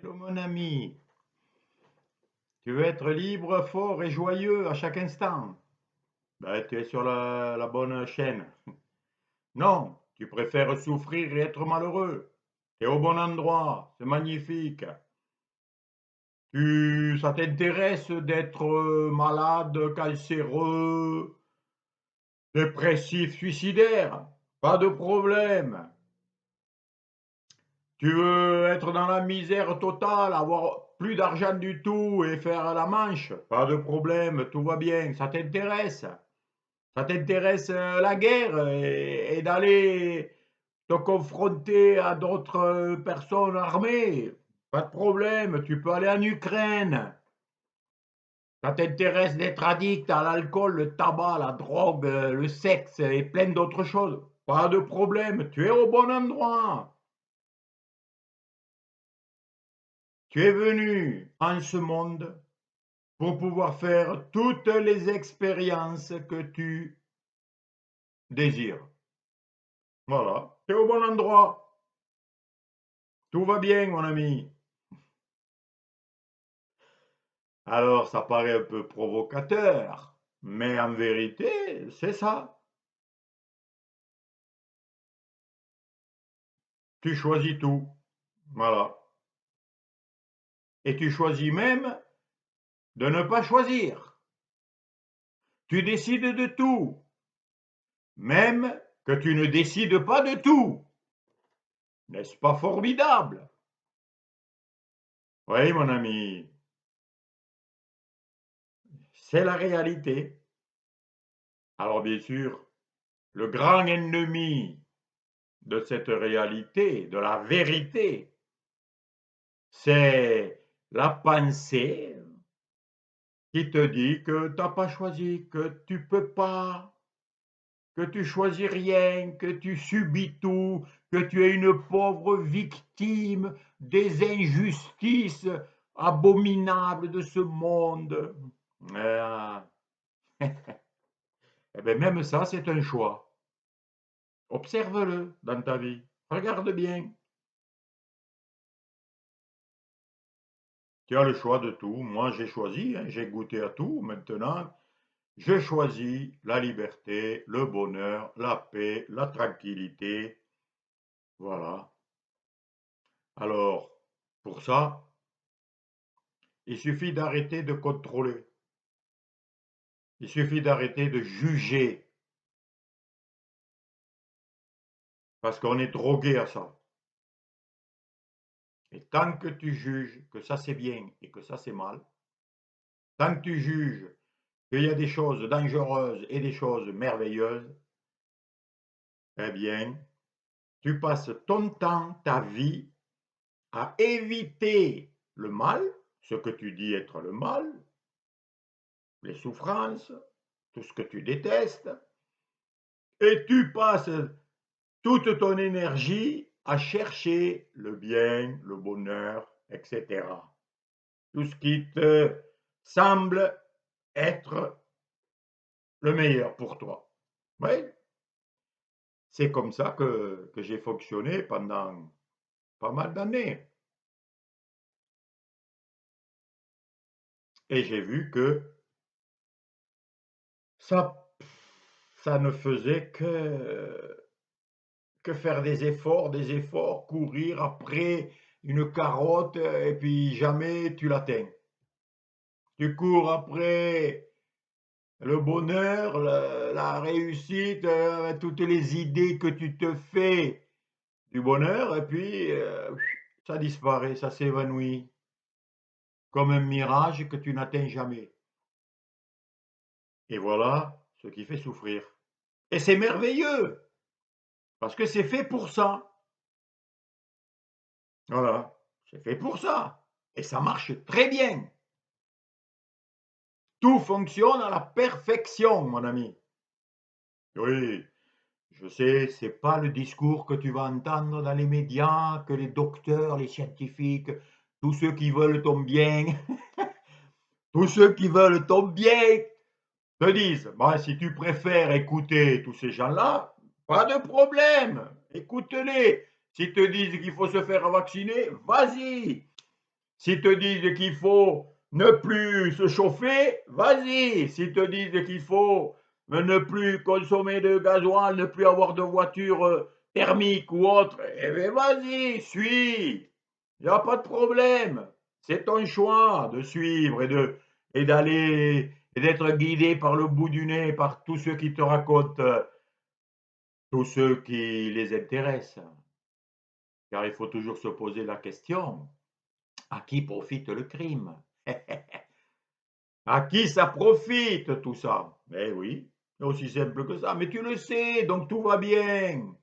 Hello mon ami, tu veux être libre, fort et joyeux à chaque instant? Ben, tu es sur la bonne chaîne. Non, tu préfères souffrir et être malheureux. Tu es au bon endroit, c'est magnifique. Ça t'intéresse d'être malade, cancéreux, dépressif, suicidaire? Pas de problème. Tu veux être dans la misère totale, avoir plus d'argent du tout et faire la manche? Pas de problème, tout va bien. Ça t'intéresse? Ça t'intéresse la guerre et d'aller te confronter à d'autres personnes armées? Pas de problème, tu peux aller en Ukraine. Ça t'intéresse d'être addict à l'alcool, le tabac, la drogue, le sexe et plein d'autres choses? Pas de problème, tu es au bon endroit. Tu es venu en ce monde pour pouvoir faire toutes les expériences que tu désires. Voilà, tu es au bon endroit. Tout va bien, mon ami. Alors, ça paraît un peu provocateur, mais en vérité, c'est ça. Tu choisis tout. Voilà. Et tu choisis même de ne pas choisir. Tu décides de tout, même que tu ne décides pas de tout. N'est-ce pas formidable? Oui, mon ami, c'est la réalité. Alors, bien sûr, le grand ennemi de cette réalité, de la vérité, c'est la pensée qui te dit que tu n'as pas choisi, que tu peux pas, que tu choisis rien, que tu subis tout, que tu es une pauvre victime des injustices abominables de ce monde. Ah. Eh bien, même ça, c'est un choix. Observe-le dans ta vie. Regarde bien. Tu as le choix de tout. Moi, j'ai choisi, hein, j'ai goûté à tout. Maintenant, je choisis la liberté, le bonheur, la paix, la tranquillité. Voilà. Alors, pour ça, il suffit d'arrêter de contrôler. Il suffit d'arrêter de juger. Parce qu'on est drogué à ça. Et tant que tu juges que ça c'est bien et que ça c'est mal, tant que tu juges qu'il y a des choses dangereuses et des choses merveilleuses, eh bien, tu passes ton temps, ta vie, à éviter le mal, ce que tu dis être le mal, les souffrances, tout ce que tu détestes, et tu passes toute ton énergie à chercher le bien, le bonheur, etc. Tout ce qui te semble être le meilleur pour toi. Oui, c'est comme ça que j'ai fonctionné pendant pas mal d'années. Et j'ai vu que ça, ça ne faisait que faire des efforts, courir après une carotte et puis jamais tu l'atteins. Tu cours après le bonheur, la réussite, toutes les idées que tu te fais du bonheur et puis ça disparaît, ça s'évanouit comme un mirage que tu n'atteins jamais. Et voilà ce qui fait souffrir. Et c'est merveilleux parce que c'est fait pour ça. Voilà, c'est fait pour ça. Et ça marche très bien. Tout fonctionne à la perfection, mon ami. Oui, je sais, c'est pas le discours que tu vas entendre dans les médias, que les docteurs, les scientifiques, tous ceux qui veulent ton bien, tous ceux qui veulent ton bien te disent, bah, si tu préfères écouter tous ces gens-là, pas de problème, écoute-les. S'ils te disent qu'il faut se faire vacciner, vas-y. S'ils te disent qu'il faut ne plus se chauffer, vas-y. S'ils te disent qu'il faut ne plus consommer de gasoil, ne plus avoir de voiture thermique ou autre, eh bien vas-y, suis. Il n'y a pas de problème. C'est ton choix de suivre et d'aller et d'être guidé par le bout du nez, par tous ceux qui te racontent, tous ceux qui les intéressent. Car il faut toujours se poser la question, à qui profite le crime? À qui ça profite tout ça? Eh oui, c'est aussi simple que ça. Mais tu le sais, donc tout va bien.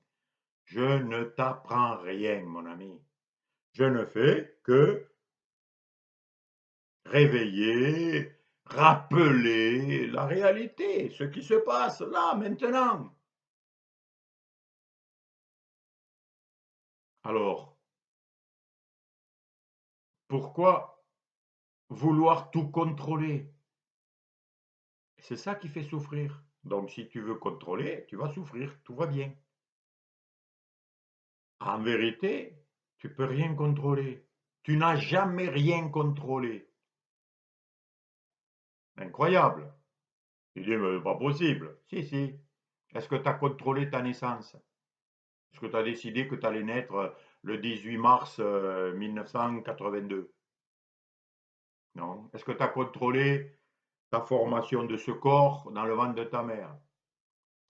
Je ne t'apprends rien, mon ami. Je ne fais que réveiller, rappeler la réalité, ce qui se passe là, maintenant. Alors, pourquoi vouloir tout contrôler? C'est ça qui fait souffrir. Donc, si tu veux contrôler, tu vas souffrir, tout va bien. En vérité, tu peux rien contrôler. Tu n'as jamais rien contrôlé. Incroyable. Tu dis, mais pas possible. Si, si. Est-ce que tu as contrôlé ta naissance? Est-ce que tu as décidé que tu allais naître le 18 mars 1982? Non. Est-ce que tu as contrôlé ta formation de ce corps dans le ventre de ta mère?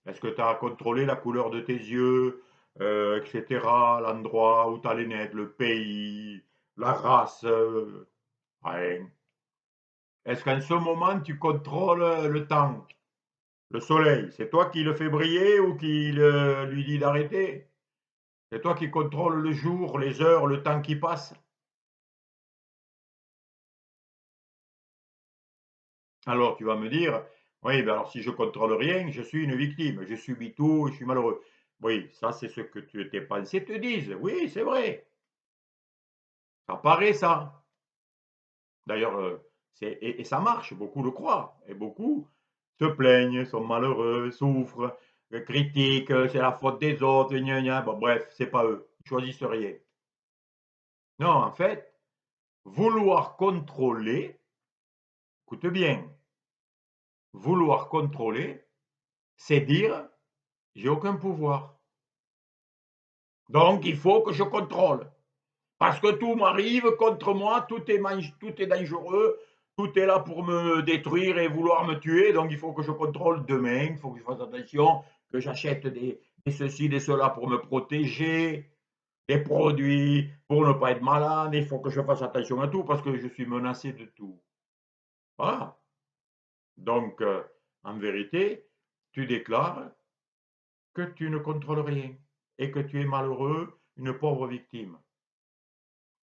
Est-ce que tu as contrôlé la couleur de tes yeux, etc., l'endroit où tu allais naître, le pays, la race? Rien. Est-ce qu'en ce moment, tu contrôles le temps, le soleil? C'est toi qui le fais briller ou qui lui dit d'arrêter? C'est toi qui contrôles le jour, les heures, le temps qui passe? Alors tu vas me dire, oui, ben alors si je contrôle rien, je suis une victime, je subis tout, je suis malheureux. Oui, ça c'est ce que tes pensées te disent. Oui, c'est vrai. Ça paraît ça. D'ailleurs, et ça marche, beaucoup le croient. Et beaucoup se plaignent, sont malheureux, souffrent, critiquent, c'est la faute des autres, gna gna. Bon, bref, c'est pas eux. Ils choisissent rien. Non, en fait, vouloir contrôler, écoute bien, vouloir contrôler, c'est dire j'ai aucun pouvoir. Donc il faut que je contrôle. Parce que tout m'arrive contre moi, tout est dangereux, tout est là pour me détruire et vouloir me tuer, donc il faut que je contrôle demain, il faut que je fasse attention, que j'achète des ceci, des cela pour me protéger, des produits pour ne pas être malade, il faut que je fasse attention à tout parce que je suis menacé de tout. Voilà. Donc, en vérité, tu déclares que tu ne contrôles rien et que tu es malheureux, une pauvre victime.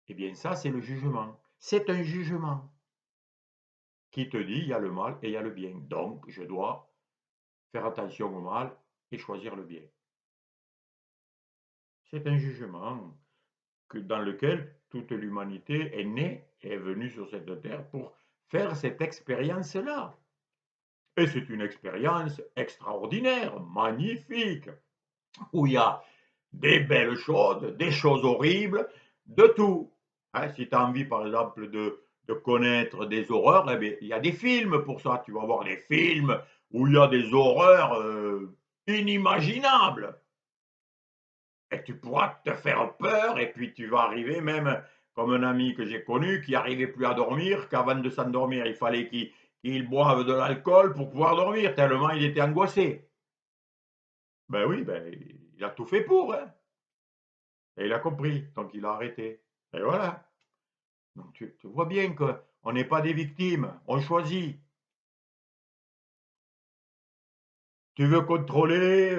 Eh bien, ça, c'est le jugement. C'est un jugement qui te dit il y a le mal et il y a le bien. Donc, je dois faire attention au mal et choisir le bien. C'est un jugement dans lequel toute l'humanité est née et est venue sur cette terre pour faire cette expérience-là. Et c'est une expérience extraordinaire, magnifique, où il y a des belles choses, des choses horribles, de tout. Hein, si tu as envie, par exemple, de connaître des horreurs, eh bien, il y a des films pour ça. Tu vas voir des films où il y a des horreurs inimaginables. Et tu pourras te faire peur, et puis tu vas arriver même, comme un ami que j'ai connu, qui n'arrivait plus à dormir, qu'avant de s'endormir, il fallait qu'il boive de l'alcool pour pouvoir dormir, tellement il était angoissé. Ben oui, ben, il a tout fait pour, hein. Et il a compris, donc il a arrêté. Et voilà. Donc tu vois bien qu'on n'est pas des victimes, on choisit. Tu veux contrôler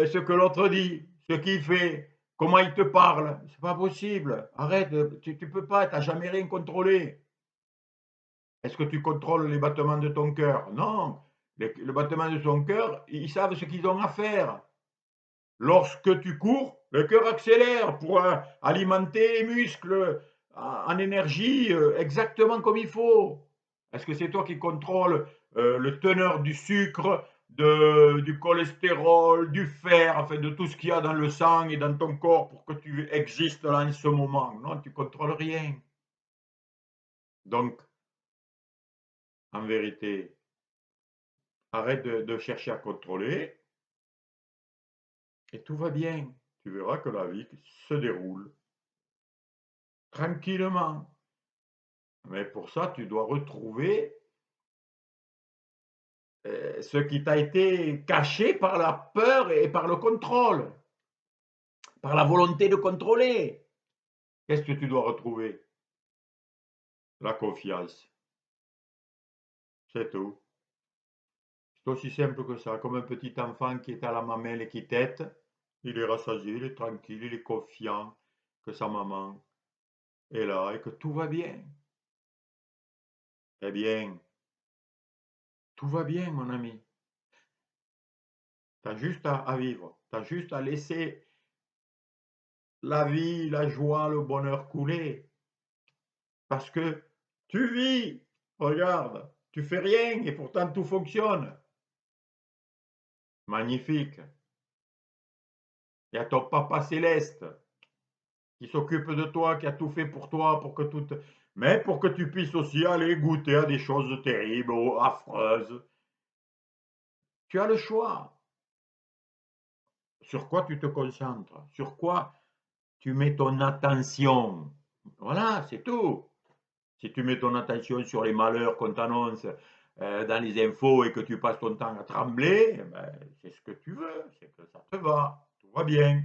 ce que l'autre dit, ce qu'il fait, comment il te parle. C'est pas possible. Arrête, tu peux pas, tu n'as jamais rien contrôlé. Est-ce que tu contrôles les battements de ton cœur? Non. Le battement de ton cœur, ils savent ce qu'ils ont à faire. Lorsque tu cours, le cœur accélère pour alimenter les muscles en énergie exactement comme il faut. Est-ce que c'est toi qui contrôles le teneur du sucre, du cholestérol, du fer, enfin de tout ce qu'il y a dans le sang et dans ton corps pour que tu existes là en ce moment? Non, tu contrôles rien. Donc, en vérité, arrête de chercher à contrôler et tout va bien. Tu verras que la vie se déroule tranquillement. Mais pour ça, tu dois retrouver ce qui t'a été caché par la peur et par le contrôle, par la volonté de contrôler. Qu'est-ce que tu dois retrouver? La confiance. C'est tout. C'est aussi simple que ça, comme un petit enfant qui est à la mamelle et qui tète. Il est rassasié, il est tranquille, il est confiant que sa maman est là et que tout va bien. Eh bien, tout va bien, mon ami. Tu as juste à vivre. Tu as juste à laisser la vie, la joie, le bonheur couler. Parce que tu vis. Regarde, tu fais rien et pourtant tout fonctionne. Magnifique. Il y a ton papa céleste qui s'occupe de toi, qui a tout fait pour toi, pour que tout. Mais pour que tu puisses aussi aller goûter à des choses terribles, affreuses. Tu as le choix. Sur quoi tu te concentres? Sur quoi tu mets ton attention? Voilà, c'est tout. Si tu mets ton attention sur les malheurs qu'on t'annonce dans les infos et que tu passes ton temps à trembler, eh ben, c'est ce que tu veux, c'est que ça te va, tout va bien.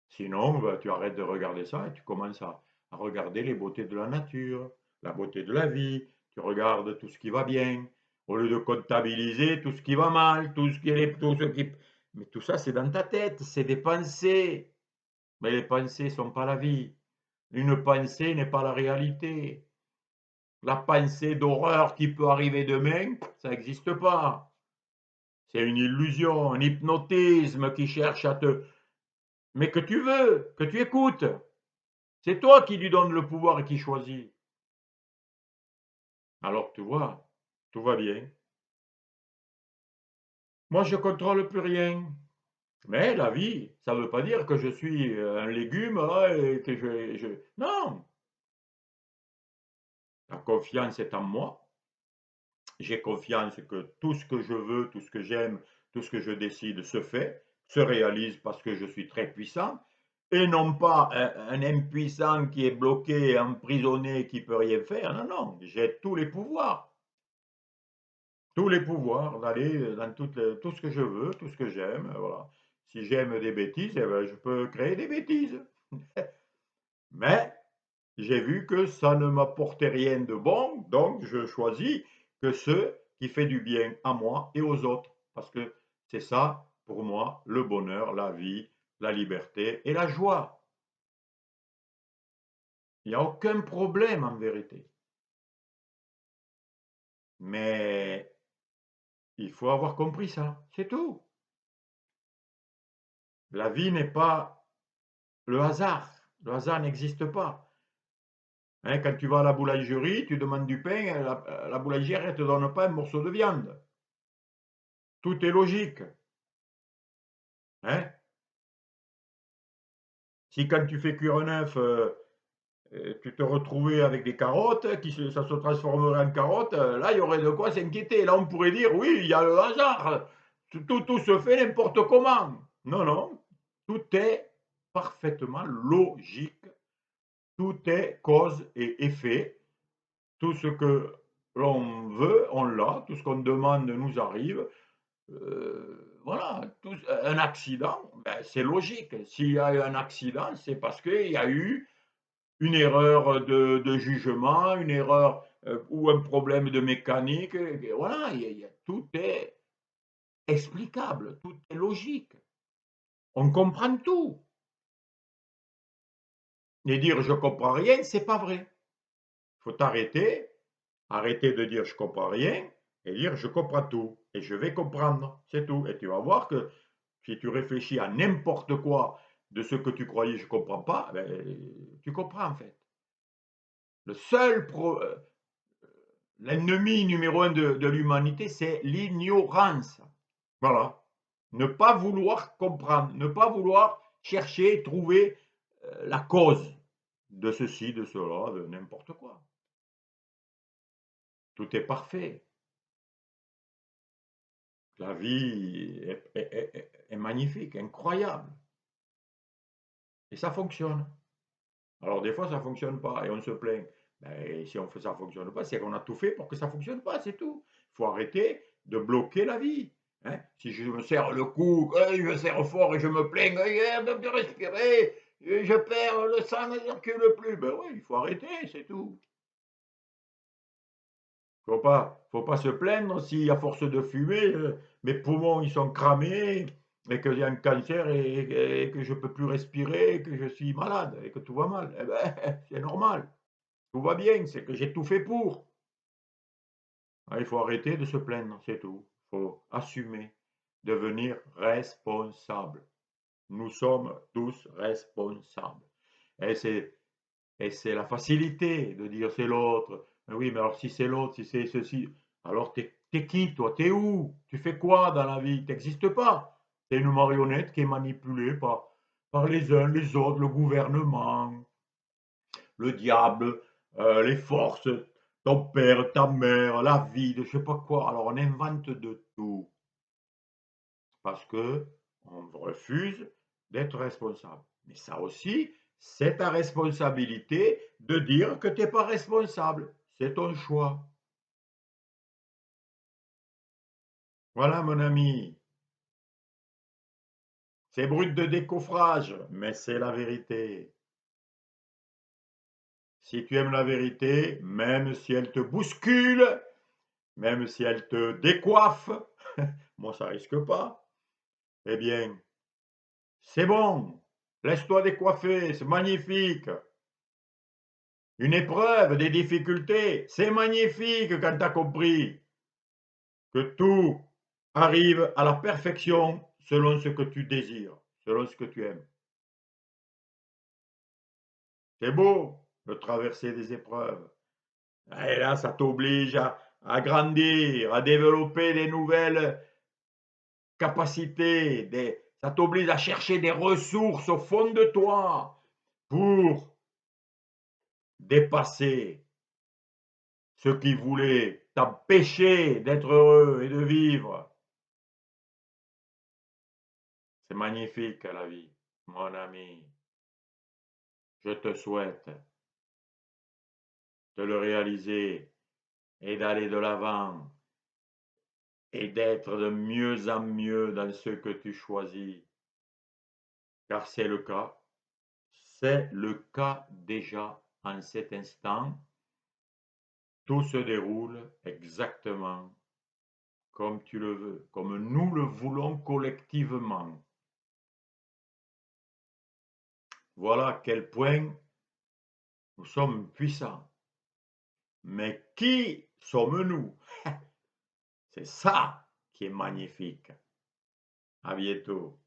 Sinon, ben, tu arrêtes de regarder ça et tu commences à regarder les beautés de la nature, la beauté de la vie, tu regardes tout ce qui va bien, au lieu de comptabiliser tout ce qui va mal, tout ce qui est, tout ce qui... Mais tout ça, c'est dans ta tête, c'est des pensées. Mais les pensées ne sont pas la vie. Une pensée n'est pas la réalité. La pensée d'horreur qui peut arriver demain, ça n'existe pas. C'est une illusion, un hypnotisme qui cherche à te... Mais que tu veux, que tu écoutes. C'est toi qui lui donnes le pouvoir et qui choisis. Alors tu vois, tout va bien. Moi, je ne contrôle plus rien. Mais la vie, ça ne veut pas dire que je suis un légume et que Non, la confiance est en moi. J'ai confiance que tout ce que je veux, tout ce que j'aime, tout ce que je décide se fait, se réalise parce que je suis très puissant et non pas un impuissant qui est bloqué, emprisonné, qui peut rien faire. Non, non, j'ai tous les pouvoirs d'aller dans tout ce que je veux, tout ce que j'aime. Voilà. Si j'aime des bêtises, eh ben, je peux créer des bêtises. Mais j'ai vu que ça ne m'apportait rien de bon, donc je choisis que ce qui fait du bien à moi et aux autres. Parce que c'est ça, pour moi, le bonheur, la vie, la liberté et la joie. Il n'y a aucun problème en vérité. Mais il faut avoir compris ça, c'est tout. La vie n'est pas le hasard. Le hasard n'existe pas. Hein, quand tu vas à la boulangerie, tu demandes du pain, la boulangère ne te donne pas un morceau de viande. Tout est logique. Hein. Si quand tu fais cuire un œuf, tu te retrouvais avec des carottes, ça se transformerait en carottes, là, il y aurait de quoi s'inquiéter. Là, on pourrait dire, oui, il y a le hasard. Tout se fait n'importe comment. Non, non. Tout est parfaitement logique. Tout est cause et effet. Tout ce que l'on veut, on l'a. Tout ce qu'on demande nous arrive. Voilà, un accident, ben, c'est logique. S'il y a eu un accident, c'est parce qu'il y a eu une erreur de jugement, une erreur ou un problème de mécanique. Et voilà, tout est explicable, tout est logique. On comprend tout. Et dire je comprends rien, c'est pas vrai. Il faut arrêter de dire je comprends rien et dire je comprends tout et je vais comprendre, c'est tout. Et tu vas voir que si tu réfléchis à n'importe quoi de ce que tu croyais je comprends pas, ben, tu comprends en fait. Le seul L'ennemi numéro un de l'humanité, c'est l'ignorance. Voilà. Ne pas vouloir comprendre, ne pas vouloir chercher, trouver la cause de ceci, de cela, de n'importe quoi. Tout est parfait. La vie est magnifique, incroyable. Et ça fonctionne. Alors des fois, ça ne fonctionne pas et on se plaint. Ben, si ça ne fonctionne pas, c'est qu'on a tout fait pour que ça ne fonctionne pas, c'est tout. Il faut arrêter de bloquer la vie. Hein. Si je me serre le cou, je me serre fort et je me plains, de respirer, je perds le sang, ne circule plus. Ben oui, il faut arrêter, c'est tout. Faut pas se plaindre si à force de fumer, mes poumons ils sont cramés et que j'ai un cancer et que je peux plus respirer, et que je suis malade et que tout va mal. Eh ben, c'est normal. Tout va bien, c'est que j'ai tout fait pour. Ah, il faut arrêter de se plaindre, c'est tout. Il faut assumer, devenir responsable. Nous sommes tous responsables. Et c'est, et c'est la facilité de dire c'est l'autre. Mais oui, mais alors si c'est l'autre, si c'est ceci, alors t'es qui toi? T'es où? Tu fais quoi dans la vie? T'existes pas. T'es une marionnette qui est manipulée par les uns, les autres, le gouvernement, le diable, les forces, ton père, ta mère, la vie, de je sais pas quoi. Alors on invente de tout parce que on refuse d'être responsable. Mais ça aussi, c'est ta responsabilité de dire que tu n'es pas responsable. C'est ton choix. Voilà, mon ami. C'est brut de décoffrage, mais c'est la vérité. Si tu aimes la vérité, même si elle te bouscule, même si elle te décoiffe, moi ça risque pas, eh bien, c'est bon. Laisse-toi décoiffer, c'est magnifique. Une épreuve, des difficultés, c'est magnifique quand tu as compris que tout arrive à la perfection selon ce que tu désires, selon ce que tu aimes. C'est beau de traverser des épreuves. Et là, ça t'oblige à grandir, à développer des nouvelles capacités, ça t'oblige à chercher des ressources au fond de toi pour dépasser ce qui voulait t'empêcher d'être heureux et de vivre. C'est magnifique la vie, mon ami. Je te souhaite de le réaliser et d'aller de l'avant et d'être de mieux en mieux dans ce que tu choisis, car c'est le cas. C'est le cas déjà en cet instant. Tout se déroule exactement comme tu le veux, comme nous le voulons collectivement. Voilà à quel point nous sommes puissants. Mais qui sommes-nous? C'est ça qui est magnifique. À bientôt.